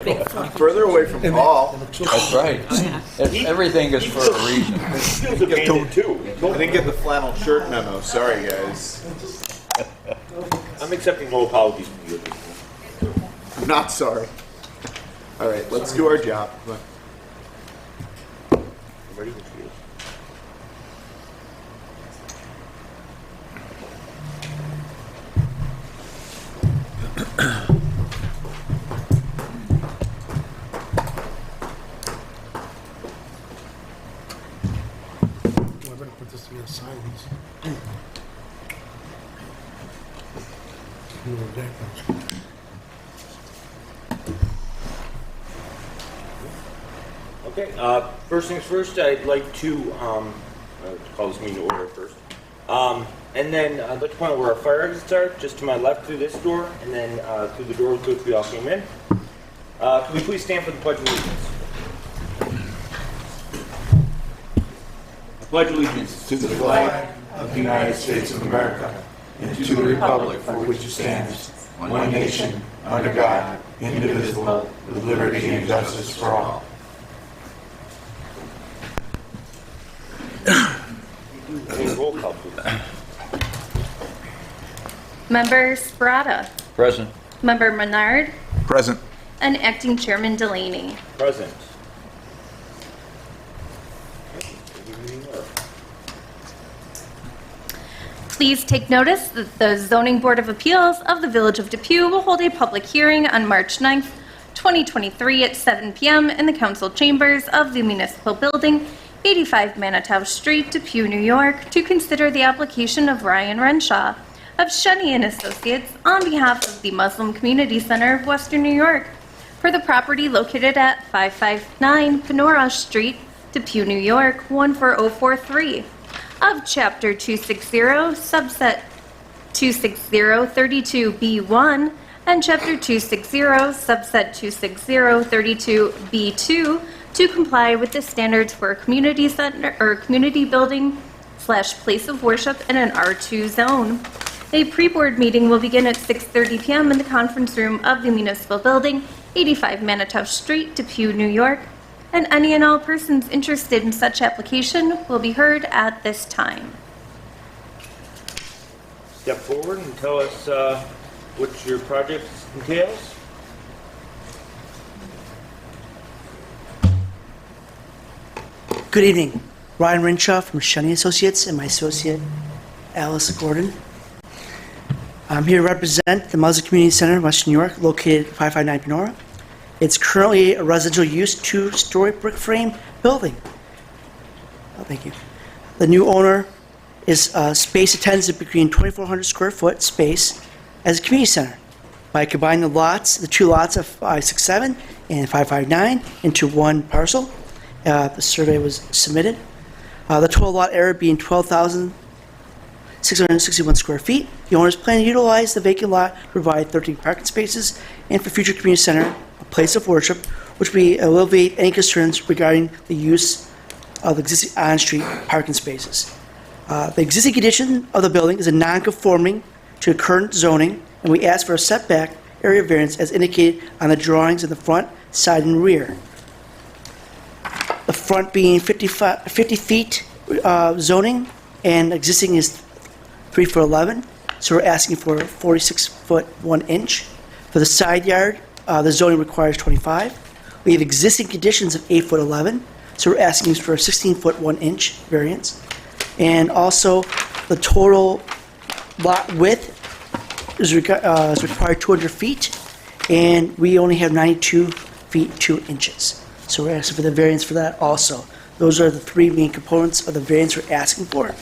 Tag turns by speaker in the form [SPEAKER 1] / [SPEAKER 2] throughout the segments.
[SPEAKER 1] I'm further away from Paul.
[SPEAKER 2] That's right. Everything is for a reason.
[SPEAKER 1] I didn't get the flannel shirt memo. Sorry, guys.
[SPEAKER 3] I'm accepting no apologies from you.
[SPEAKER 1] I'm not sorry. All right, let's do our job. Come on.
[SPEAKER 3] Ready when she is.
[SPEAKER 4] I'm gonna put this together, sign these. You know, Jack,
[SPEAKER 3] Okay, first things first, I'd like to call this meeting to order first. And then I'd like to point out where our fire exits are, just to my left through this door, and then through the door with which we all came in. Can we please stand for the Pledge of Allegiance? I pledge allegiance
[SPEAKER 5] to the flag of the United States of America and to the republic for which it stands, one nation, under God, indivisible, with liberty and justice for all.
[SPEAKER 3] Roll call, please.
[SPEAKER 6] Member Sparata,
[SPEAKER 2] Present.
[SPEAKER 6] Member Menard,
[SPEAKER 1] Present.
[SPEAKER 6] and Acting Chairman Delaney.
[SPEAKER 3] Present.
[SPEAKER 6] Please take notice that the Zoning Board of Appeals of the Village of Depew will hold a public hearing on March 9th, 2023 at 7 p.m. in the council chambers of the municipal building, 85 Manitow Street, Depew, New York, to consider the application of Ryan Renshaw of Shunny and Associates on behalf of the Muslim Community Center of Western New York for the property located at 559 Panora Street, Depew, New York, 14043 of Chapter 260, Subset 26032B1 and Chapter 260, Subset 26032B2 to comply with the standards for a community center or community building / place of worship in an R2 zone. A pre-board meeting will begin at 6:30 p.m. in the conference room of the municipal building, 85 Manitow Street, Depew, New York, and any and all persons interested in such application will be heard at this time.
[SPEAKER 3] Step forward and tell us what your project entails.
[SPEAKER 7] Good evening. Ryan Renshaw from Shunny Associates and my associate, Alice Gordon. I'm here to represent the Muslim Community Center in Western New York, located at 559 Panora. It's currently a residential use 2-story brick frame building. Oh, thank you. The new owner is space attends to between 2,400 square foot space as a community center by combining the lots, the two lots of 567 and 559 into one parcel. The survey was submitted. The total lot area being 12,661 square feet. The owners plan to utilize the vacant lot to provide 13 parking spaces and for future community center, a place of worship, which will alleviate any concerns regarding the use of existing on-street parking spaces. The existing condition of the building is a non-conforming to current zoning, and we ask for a setback area variance as indicated on the drawings in the front, side, and rear. The front being 50 feet zoning, and existing is 3 foot 11, so we're asking for 46 foot 1 inch. For the side yard, the zoning requires 25. We have existing conditions of 8 foot 11, so we're asking for a 16 foot 1 inch variance. And also, the total lot width is required 200 feet, and we only have 92 feet 2 inches. So we're asking for the variance for that also. Those are the three main components of the variance we're asking for.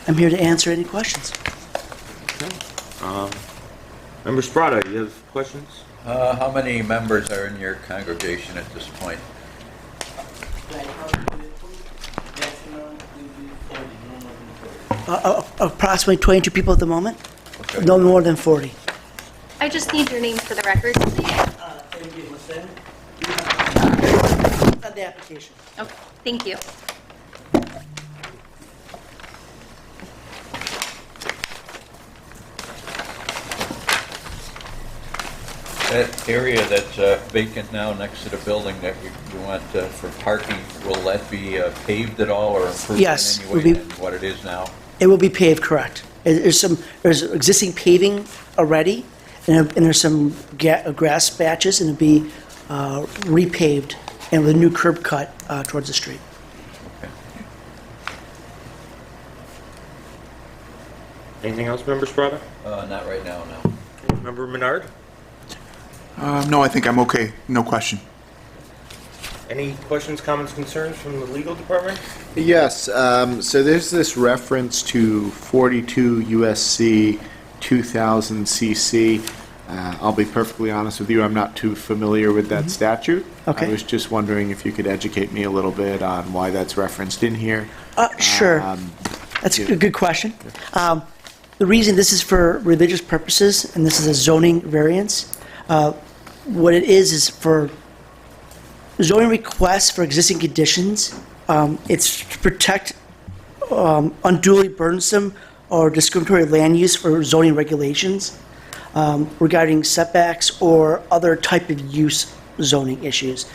[SPEAKER 7] I'm here to answer any questions.
[SPEAKER 3] Member Sprata, you have questions?
[SPEAKER 2] How many members are in your congregation at this point?
[SPEAKER 7] Approximately 22 people at the moment.
[SPEAKER 2] Okay.
[SPEAKER 7] No more than 40.
[SPEAKER 6] I just need your names for the record, please.
[SPEAKER 7] On the application.
[SPEAKER 6] Okay, thank you.
[SPEAKER 2] That area that's vacant now next to the building that you want for parking, will that be paved at all or improved
[SPEAKER 7] Yes,
[SPEAKER 2] in
[SPEAKER 7] will
[SPEAKER 2] any way
[SPEAKER 7] be-
[SPEAKER 2] than what it is now?
[SPEAKER 7] It will be paved, correct. There's existing paving already, and there's some grass patches, and it'll be repaved and with a new curb cut towards the street.
[SPEAKER 3] Anything else, Member Sprava?
[SPEAKER 2] Not right now, no.
[SPEAKER 3] Member Menard?
[SPEAKER 5] No, I think I'm okay. No question.
[SPEAKER 3] Any questions, comments, concerns from the legal department?
[SPEAKER 1] Yes, so there's this reference to 42 USC 2000 CC. I'll be perfectly honest with you, I'm not too familiar with that statute.
[SPEAKER 7] Okay.
[SPEAKER 1] I was just wondering if you could educate me a little bit on why that's referenced in here.
[SPEAKER 7] Sure. That's a good question. The reason this is for religious purposes, and this is a zoning variance, what it is for zoning requests for existing conditions. It's to protect unduly burdensome or discriminatory land use for zoning regulations regarding setbacks or other type of use zoning issues.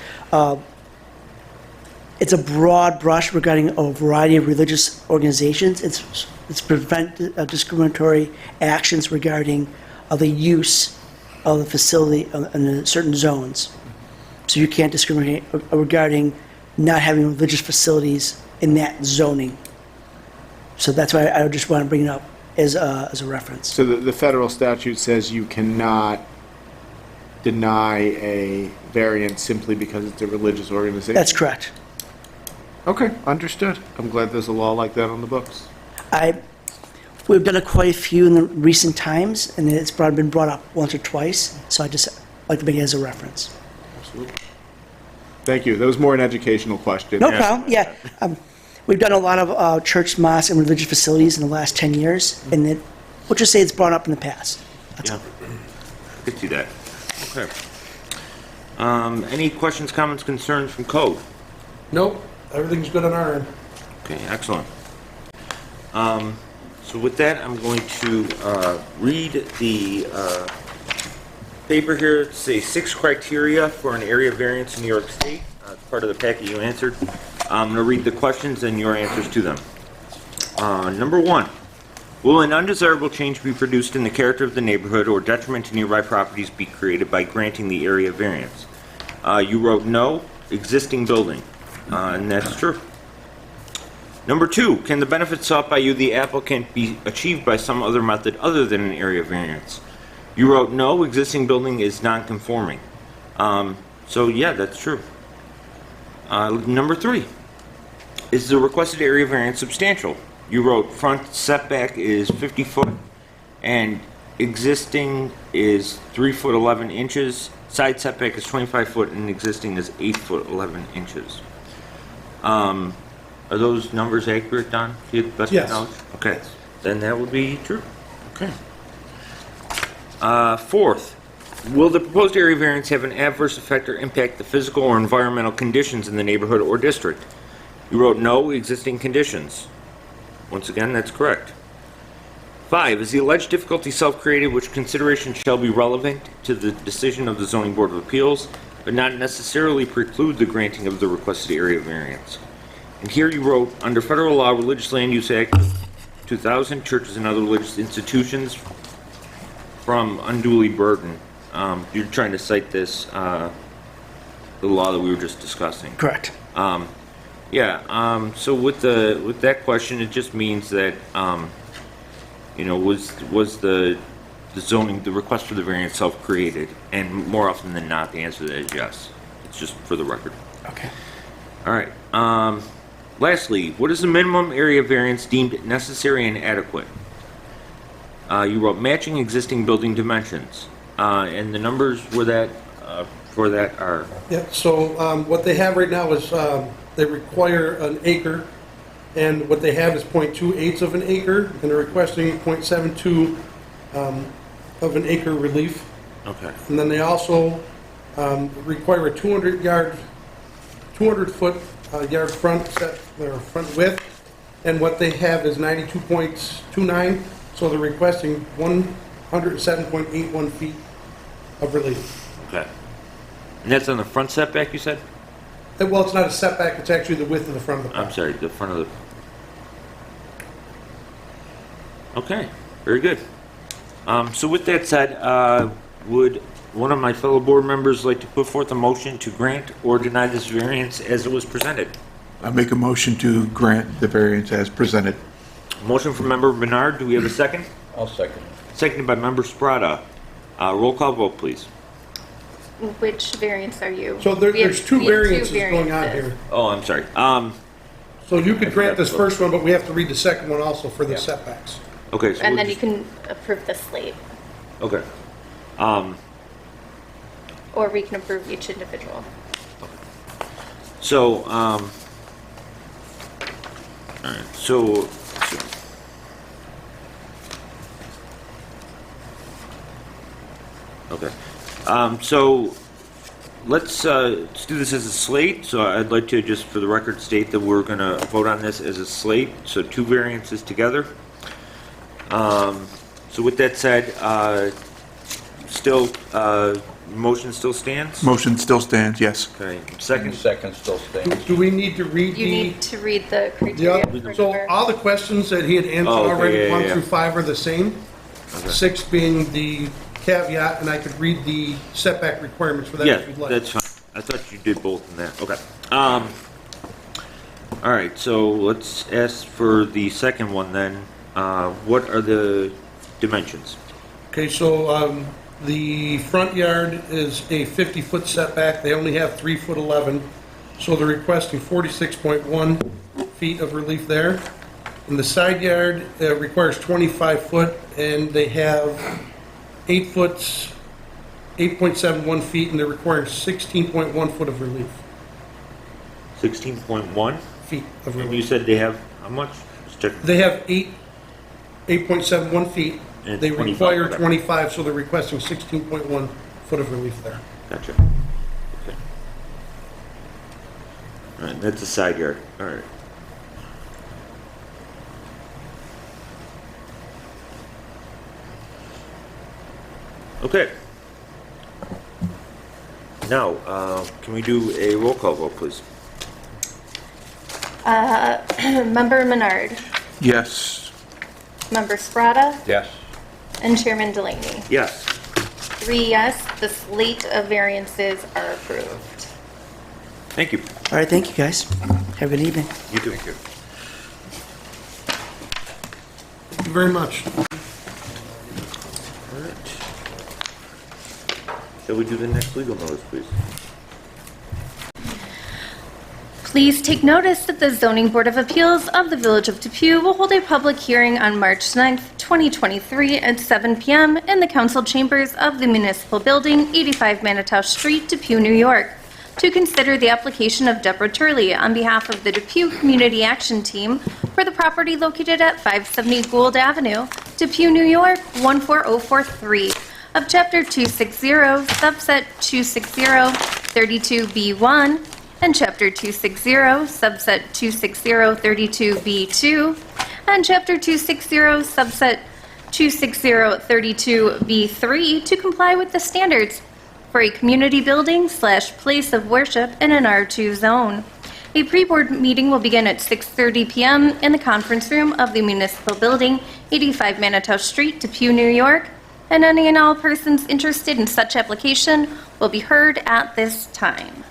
[SPEAKER 7] It's a broad brush regarding a variety of religious organizations. It's prevent discriminatory actions regarding the use of the facility in certain zones. So you can't discriminate regarding not having religious facilities in that zoning. So that's why I just want to bring it up as a reference.
[SPEAKER 1] So the federal statute says you cannot deny a variance simply because it's a religious organization?
[SPEAKER 7] That's correct.
[SPEAKER 1] Okay, understood. I'm glad there's a law like that on the books.
[SPEAKER 7] We've done quite a few in the recent times, and it's been brought up once or twice, so I just like to make it as a reference.
[SPEAKER 1] Thank you. That was more an educational question.
[SPEAKER 7] No problem, yeah. We've done a lot of church, mosque, and religious facilities in the last 10 years, and we'll just say it's brought up in the past. That's all.
[SPEAKER 3] I could see that. Okay. Any questions, comments, concerns from code?
[SPEAKER 4] Nope, everything's good on our end.
[SPEAKER 3] Okay, excellent. So with that, I'm going to read the paper here. It's say 6 criteria for an area variance in New York State. It's part of the packet you answered. I'm going to read the questions and your answers to them. Number 1, will an undesirable change be produced in the character of the neighborhood or detriment to nearby properties be created by granting the area variance? You wrote no, existing building, and that's true. Number 2, can the benefits sought by you, the applicant, be achieved by some other method other than an area variance? You wrote no, existing building is non-conforming. So yeah, that's true. Number 3, is the requested area variance substantial? You wrote front setback is 50 foot and existing is 3 foot 11 inches. Side setback is 25 foot and existing is 8 foot 11 inches. Are those numbers accurate, Don? To the best of your
[SPEAKER 4] Yes.
[SPEAKER 3] knowledge? Okay, then that would be true. Okay. 4th, will the proposed area variance have an adverse effect or impact the physical or environmental conditions in the neighborhood or district? You wrote no, existing conditions. Once again, that's correct. 5, is the alleged difficulty self-created, which consideration shall be relevant to the decision of the Zoning Board of Appeals, but not necessarily preclude the granting of the requested area variance? And here you wrote, under federal law, Religious Land Use Act 2000, churches and other religious institutions from unduly burden. You're trying to cite this, the law that we were just discussing.
[SPEAKER 7] Correct.
[SPEAKER 3] So with that question, it just means that, was the zoning, the request for the variance self-created? And more often than not, the answer to that is yes. It's just for the record.
[SPEAKER 7] Okay.
[SPEAKER 3] All right. Lastly, what is the minimum area variance deemed necessary and adequate? You wrote matching existing building dimensions. And the numbers for that are...
[SPEAKER 4] Yeah, so what they have right now is they require an acre, and what they have is 0.28 of an acre, and they're requesting 0.72 of an acre relief.
[SPEAKER 3] Okay.
[SPEAKER 4] And then they also require a 200 foot yard front set, or front width, and what they have is 92.29, so they're requesting 107.81 feet of relief.
[SPEAKER 3] Okay. And that's on the front setback, you said?
[SPEAKER 4] Well, it's not a setback, it's actually the width of the front of the
[SPEAKER 3] I'm
[SPEAKER 4] property.
[SPEAKER 3] sorry, the front of the... Okay, very good. So with that said, would one of my fellow board members like to put forth a motion to grant or deny this variance as it was presented?
[SPEAKER 5] I make a motion to grant the variance as presented.
[SPEAKER 3] Motion from member Bernard, do we have a second?
[SPEAKER 2] I'll second.
[SPEAKER 3] Seconded by member Sprata. Roll call vote, please.
[SPEAKER 6] Which variance are you?
[SPEAKER 4] So
[SPEAKER 6] We have-
[SPEAKER 4] there's two
[SPEAKER 6] we have
[SPEAKER 4] variances going on
[SPEAKER 6] variances.
[SPEAKER 4] here.
[SPEAKER 3] Oh, I'm sorry.
[SPEAKER 4] So you could grant this first one, but we have to read the second one also for the setbacks.
[SPEAKER 3] Okay. So
[SPEAKER 6] And
[SPEAKER 3] we'll
[SPEAKER 6] then you
[SPEAKER 3] just-
[SPEAKER 6] can approve the slate,
[SPEAKER 3] Okay.
[SPEAKER 6] or we can approve each individual.
[SPEAKER 3] So, all right, so, okay. So let's do this as a slate. So I'd like to just, for the record, state that we're going to vote on this as a slate. So two variances together. So with that said, still, motion still stands?
[SPEAKER 5] Motion still stands, yes.
[SPEAKER 3] Okay,
[SPEAKER 2] Second
[SPEAKER 3] second.
[SPEAKER 2] still stands.
[SPEAKER 4] Do we need to read
[SPEAKER 6] You
[SPEAKER 4] the?
[SPEAKER 6] need to read the criteria.
[SPEAKER 4] Yeah, so all the questions that he had answered
[SPEAKER 3] Oh, okay,
[SPEAKER 4] already,
[SPEAKER 3] yeah,
[SPEAKER 4] 1
[SPEAKER 3] yeah.
[SPEAKER 4] through 5 are the same. 6 being the caveat, and I could read the setback requirements for that
[SPEAKER 3] Yeah,
[SPEAKER 4] if you'd like.
[SPEAKER 3] that's fine. I thought you did both in that. Okay. All right, so let's ask for the second one then. What are the dimensions?
[SPEAKER 4] Okay, so the front yard is a 50-foot setback. They only have 3 foot 11, so they're requesting 46.1 feet of relief there. And the side yard requires 25 foot, and they have 8 foot, 8.71 feet, and they're requiring 16.1 foot of relief.
[SPEAKER 3] 16.1?
[SPEAKER 4] Feet of
[SPEAKER 3] And you
[SPEAKER 4] relief.
[SPEAKER 3] said they have how much? Just check.
[SPEAKER 4] They have 8.71 feet.
[SPEAKER 3] And
[SPEAKER 4] They
[SPEAKER 3] 25,
[SPEAKER 4] require
[SPEAKER 3] okay.
[SPEAKER 4] 25, so they're requesting 16.1 foot of relief there.
[SPEAKER 3] Gotcha. Okay. All right, that's the side yard. All right. Okay. Now, can we do a roll call vote, please?
[SPEAKER 6] Member Menard,
[SPEAKER 5] Yes.
[SPEAKER 6] Member Sprata,
[SPEAKER 2] Yes.
[SPEAKER 6] and Chairman Delaney.
[SPEAKER 3] Yes.
[SPEAKER 6] 3 yes, the slate of variances are approved.
[SPEAKER 3] Thank you.
[SPEAKER 7] All right, thank you, guys. Have a good evening.
[SPEAKER 3] You too.
[SPEAKER 2] Thank you.
[SPEAKER 4] Thank you very much.
[SPEAKER 3] All right. Shall we do the next legal notice, please?
[SPEAKER 6] Please take notice that the Zoning Board of Appeals of the Village of Depew will hold a public hearing on March 9th, 2023 at 7 p.m. in the council chambers of the municipal building, 85 Manitow Street, Depew, New York, to consider the application of Deborah Turley on behalf of the Depew Community Action Team for the property located at 570 Gould Avenue, Depew, New York, 14043 of Chapter 260, Subset 260, 32B1, and Chapter 260, Subset 260, 32B2, and Chapter 260, Subset 260, 32B3 to comply with the standards for a community building / place of worship in an R2 zone. A pre-board meeting will begin at 6:30 p.m. in the conference room of the municipal building, 85 Manitow Street, Depew, New York, and any and all persons interested in such application will be heard at this time.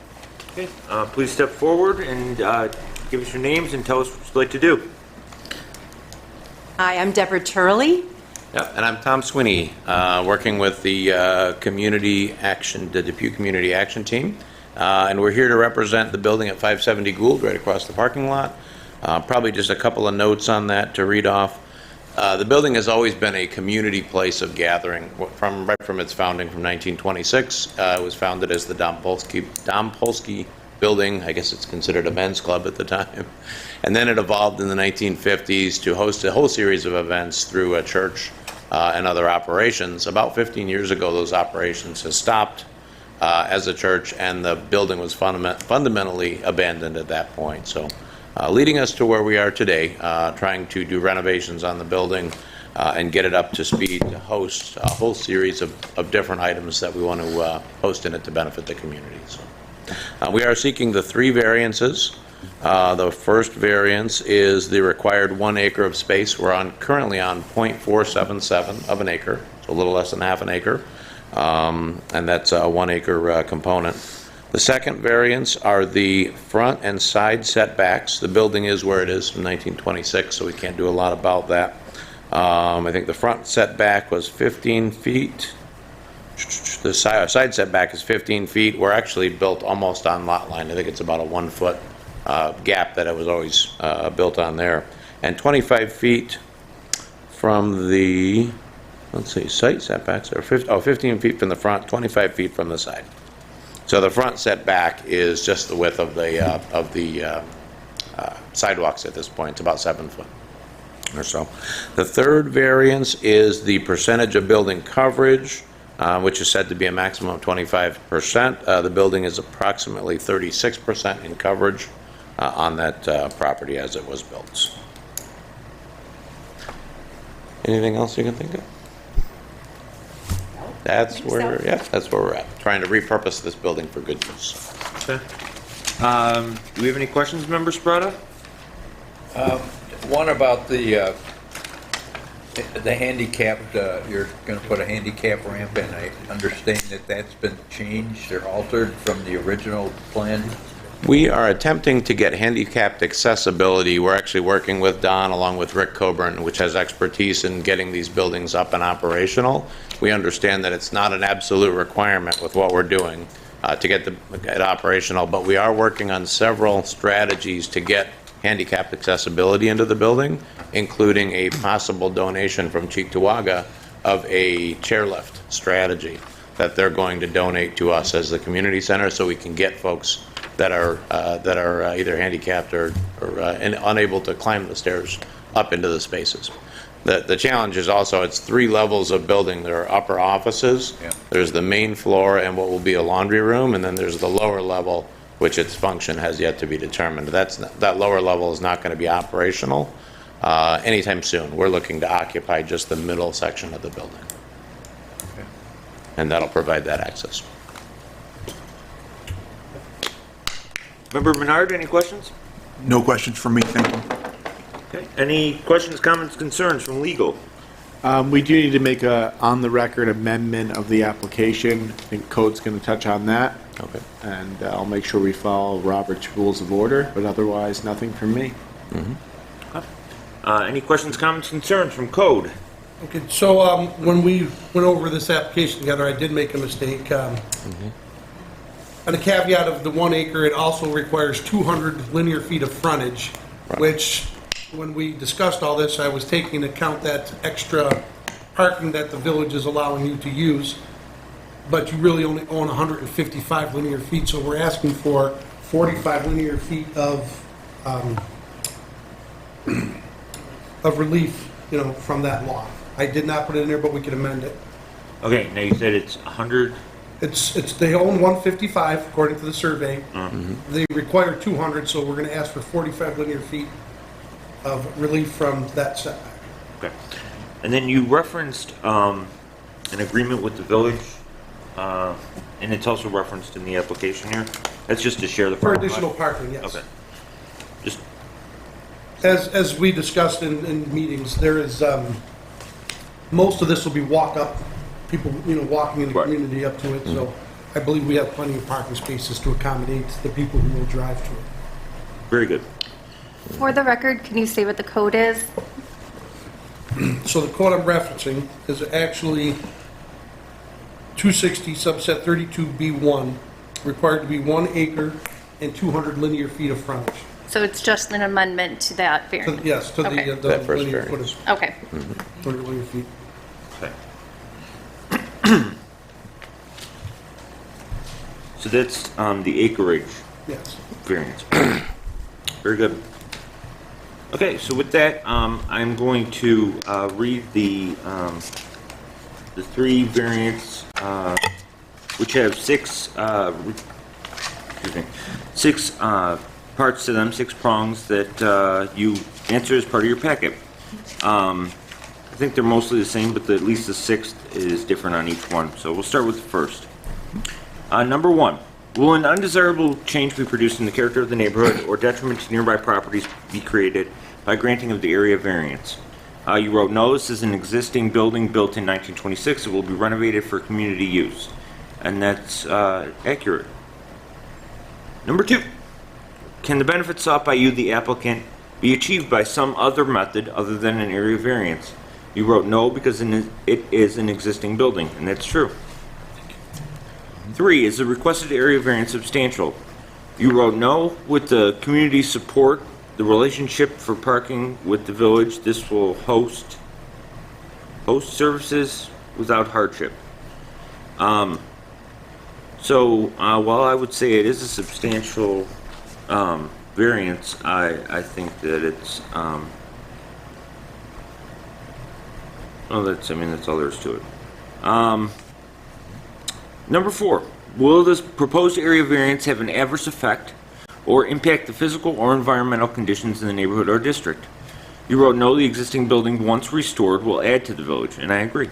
[SPEAKER 3] Okay. Please step forward and give us your names and tell us what you'd like to do.
[SPEAKER 8] Hi, I'm Deborah Turley.
[SPEAKER 9] Yeah, and I'm Tom Swinney, working with the Community Action, the Depew Community Action Team. And we're here to represent the building at 570 Gould, right across the parking lot. Probably just a couple of notes on that to read off. The building has always been a community place of gathering right from its founding from 1926. It was founded as the Dompolsky Building. I guess it's considered a men's club at the time. And then it evolved in the 1950s to host a whole series of events through a church and other operations. About 15 years ago, those operations have stopped as a church, and the building was fundamentally abandoned at that point. So leading us to where we are today, trying to do renovations on the building, and get it up to speed to host a whole series of different items that we want to host in it to benefit the community. So, we are seeking the 3 variances. The first variance is the required 1 acre of space. We're currently on .477 of an acre, so a little less than half an acre, and that's a 1 acre component. The second variance are the front and side setbacks. The building is where it is from 1926, so we can't do a lot about that. I think the front setback was 15 feet. The side setback is 15 feet. We're actually built almost on lot line. I think it's about a 1 foot gap that it was always built on there. And 25 feet from the, let's see, site setbacks are 15 feet from the front, 25 feet from the side. So the front setback is just the width of the sidewalks at this point. It's about 7 foot or so. The third variance is the percentage of building coverage, which is said to be a maximum of 25%. The building is approximately 36% in coverage on that property as it was built. Anything else you can think of? That's where we're at. Trying to repurpose this building for good use.
[SPEAKER 3] Okay. Do we have any questions, Member Sprata?
[SPEAKER 2] One about the handicapped, you're going to put a handicap ramp in. I understand that that's been changed or altered from the original plan.
[SPEAKER 9] We are attempting to get handicapped accessibility. We're actually working with Don along with Rick Coburn, which has expertise in getting these buildings up and operational. We understand that it's not an absolute requirement with what we're doing to get it operational, but we are working on several strategies to get handicapped accessibility into the building, including a possible donation from Cheektowaga of a chairlift strategy that they're going to donate to us as the community center, so we can get folks that are either handicapped or unable to climb the stairs up into the spaces. The challenge is also it's 3 levels of building. There are upper offices, there's the main floor and what will be a laundry room, and then there's the lower level, which its function has yet to be determined. That lower level is not going to be operational anytime soon. We're looking to occupy just the middle section of the building. Okay. And that'll provide that access.
[SPEAKER 3] Member Menard, any questions?
[SPEAKER 5] No questions from me, thank you.
[SPEAKER 3] Okay. Any questions, comments, concerns from legal?
[SPEAKER 1] We do need to make a on-the-record amendment of the application. I think Code's going to touch on that.
[SPEAKER 9] Okay.
[SPEAKER 1] And I'll make sure we follow Robert's Rules of Order, but otherwise, nothing from me.
[SPEAKER 3] Any questions, comments, concerns from Code?
[SPEAKER 4] Okay, so when we went over this application together, I did make a mistake. On the caveat of the 1 acre, it also requires 200 linear feet of frontage, which, when we discussed all this, I was taking into account that extra parking that the village is allowing you to use, but you really only own 155 linear feet, so we're asking for 45 linear feet of relief, from that law. I did not put it in there, but we could amend it.
[SPEAKER 3] Okay, now you said it's 100.
[SPEAKER 4] They own 155 according to the survey. They require 200, so we're going to ask for 45 linear feet of relief from that setback.
[SPEAKER 3] Okay. And then you referenced an agreement with the village, and it's also referenced in the application here. That's just to share the
[SPEAKER 4] For
[SPEAKER 3] parking
[SPEAKER 4] additional
[SPEAKER 3] lot?
[SPEAKER 4] parking, yes.
[SPEAKER 3] Okay. Just
[SPEAKER 4] As we discussed in meetings, there is, most of this will be walk-up, people, walking in the
[SPEAKER 3] Right.
[SPEAKER 4] community up to it, so I believe we have plenty of parking spaces to accommodate the people who will drive to it.
[SPEAKER 3] very good.
[SPEAKER 6] For the record, can you say what the code is?
[SPEAKER 4] So the code I'm referencing is actually 260 subset 32B1, required to be 1 acre and 200 linear feet of frontage.
[SPEAKER 6] So it's just an amendment to that variance?
[SPEAKER 4] Yes, to
[SPEAKER 6] Okay.
[SPEAKER 4] the
[SPEAKER 9] That first
[SPEAKER 4] linear
[SPEAKER 9] variance.
[SPEAKER 4] footage,
[SPEAKER 6] Okay.
[SPEAKER 4] 200 linear feet.
[SPEAKER 3] Okay. So that's the acreage
[SPEAKER 4] Yes.
[SPEAKER 3] variance. Very good. Okay, so with that, I'm going to read the 3 variants, which have 6 parts to them, 6 prongs that you answer as part of your packet. I think they're mostly the same, but at least the sixth is different on each one. So we'll start with the first. Number 1, will an undesirable change be produced in the character of the neighborhood or detriment to nearby properties be created by granting of the area variance? You wrote, no, this is an existing building built in 1926. It will be renovated for community use. And that's accurate. Number 2, can the benefits sought by you, the applicant, be achieved by some other method other than an area variance? You wrote no because it is an existing building, and that's true. 3, is the requested area variance substantial? You wrote no, with the community support, the relationship for parking with the village, this will host services without hardship. So while I would say it is a substantial variance, I think that it's that's all there is to it. Number 4, will this proposed area variance have an adverse effect or impact the physical or environmental conditions in the neighborhood or district? You wrote no, the existing building once restored will add to the village, and I agree.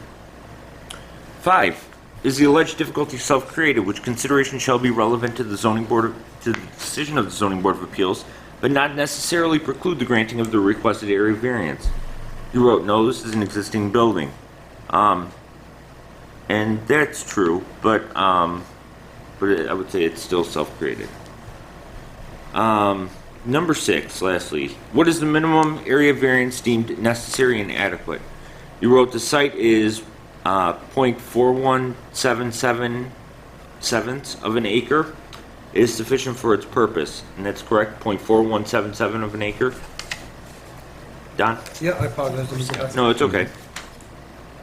[SPEAKER 3] 5, is the alleged difficulty self-created, which consideration shall be relevant to the decision of the Zoning Board of Appeals, but not necessarily preclude the granting of the requested area variance? You wrote no, this is an existing building. And that's true, but I would say it's still self-created. Number 6, lastly, what is the minimum area variance deemed necessary and adequate? You wrote the site is 0.4177 of an acre is sufficient for its purpose, and that's correct, 0.4177 of an acre. Don?
[SPEAKER 4] Yeah, I apologize. Let me go back.
[SPEAKER 3] No, it's okay.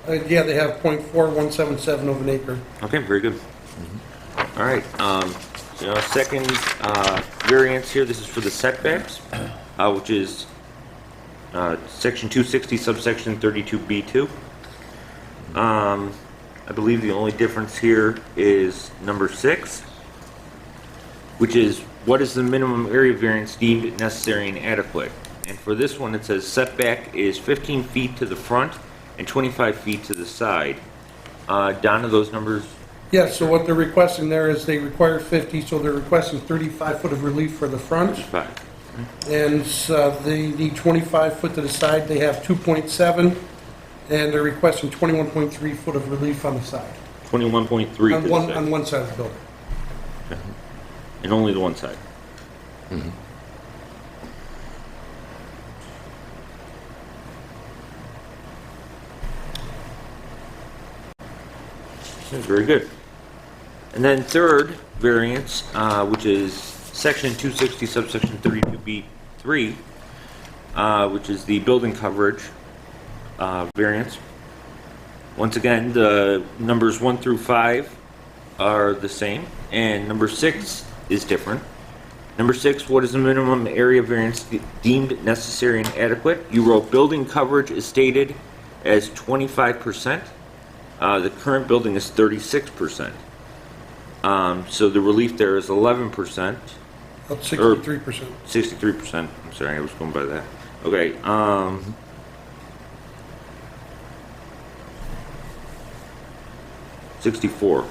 [SPEAKER 4] Yeah, they have .4177 of an acre.
[SPEAKER 3] Okay, very good. All right, second variance here, this is for the setbacks, which is section 260 subsection 32B2. I believe the only difference here is number 6, which is what is the minimum area variance deemed necessary and adequate? And for this one, it says setback is 15 feet to the front and 25 feet to the side. Donna, those numbers?
[SPEAKER 4] Yeah, so what they're requesting there is they require 50, so they're requesting 35 foot of relief for the front.
[SPEAKER 3] 5.
[SPEAKER 4] And they need 25 foot to the side, they have 2.7, and they're requesting 21.3 foot of relief on the side.
[SPEAKER 3] 21.3 to the side.
[SPEAKER 4] On one side of the building.
[SPEAKER 3] And only the one side. Very good. And then third variance, which is section 260 subsection 32B3, which is the building coverage variance. Once again, the numbers 1 through 5 are the same, and number 6 is different. Number 6, what is the minimum area variance deemed necessary and adequate? You wrote building coverage is stated as 25%. The current building is 36%. So the relief there is 11%.
[SPEAKER 4] Up 63%.
[SPEAKER 3] 63%. I'm sorry, I was going by that. Okay. 64.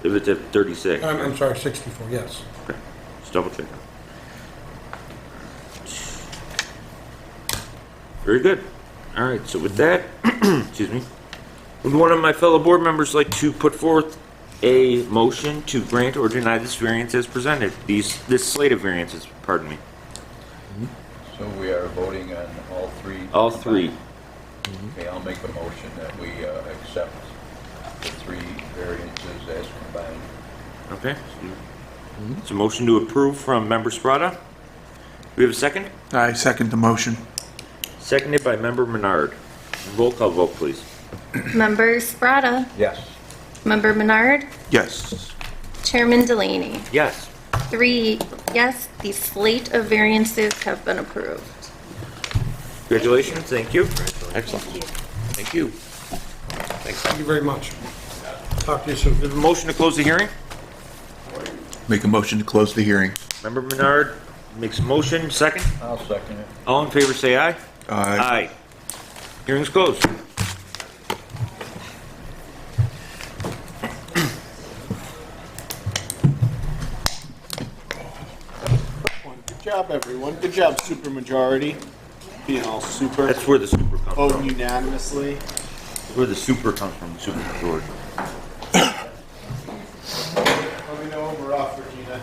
[SPEAKER 3] If it's at 36.
[SPEAKER 4] I'm sorry, 64, yes.
[SPEAKER 3] Okay. Just double check. Very good. All right. So with that, excuse me. Would one of my fellow board members like to put forth a motion to grant or deny this variance as presented? This slate of variances, pardon me.
[SPEAKER 2] So we are voting on all 3?
[SPEAKER 3] All 3.
[SPEAKER 2] Okay, I'll make a motion that we accept the 3 variances as combined.
[SPEAKER 3] Okay. It's a motion to approve from Member Sprata. Do we have a second?
[SPEAKER 5] I second the motion.
[SPEAKER 3] Seconded by Member Menard. Roll call vote, please.
[SPEAKER 6] Member Sprata,
[SPEAKER 2] Yes.
[SPEAKER 6] Member Menard,
[SPEAKER 5] Yes.
[SPEAKER 6] Chairman Delaney.
[SPEAKER 3] Yes.
[SPEAKER 6] 3 yes, the slate of variances have been approved.
[SPEAKER 3] Congratulations. Thank you.
[SPEAKER 9] Excellent. Thank you.
[SPEAKER 4] Thank you very much. Talk to you soon.
[SPEAKER 3] We have a motion to close the hearing.
[SPEAKER 5] Make a motion to close the hearing.
[SPEAKER 3] Member Menard makes a motion. Second.
[SPEAKER 2] I'll second it.
[SPEAKER 3] All in favor say aye.
[SPEAKER 5] Aye.
[SPEAKER 3] Hearing's closed.
[SPEAKER 1] Good job, everyone. Good job, supermajority. Being all super.
[SPEAKER 3] That's where the super comes
[SPEAKER 1] Voting
[SPEAKER 3] from.
[SPEAKER 1] unanimously.
[SPEAKER 3] Where the super comes from, super majority.
[SPEAKER 1] Let me know when we're off, Regina.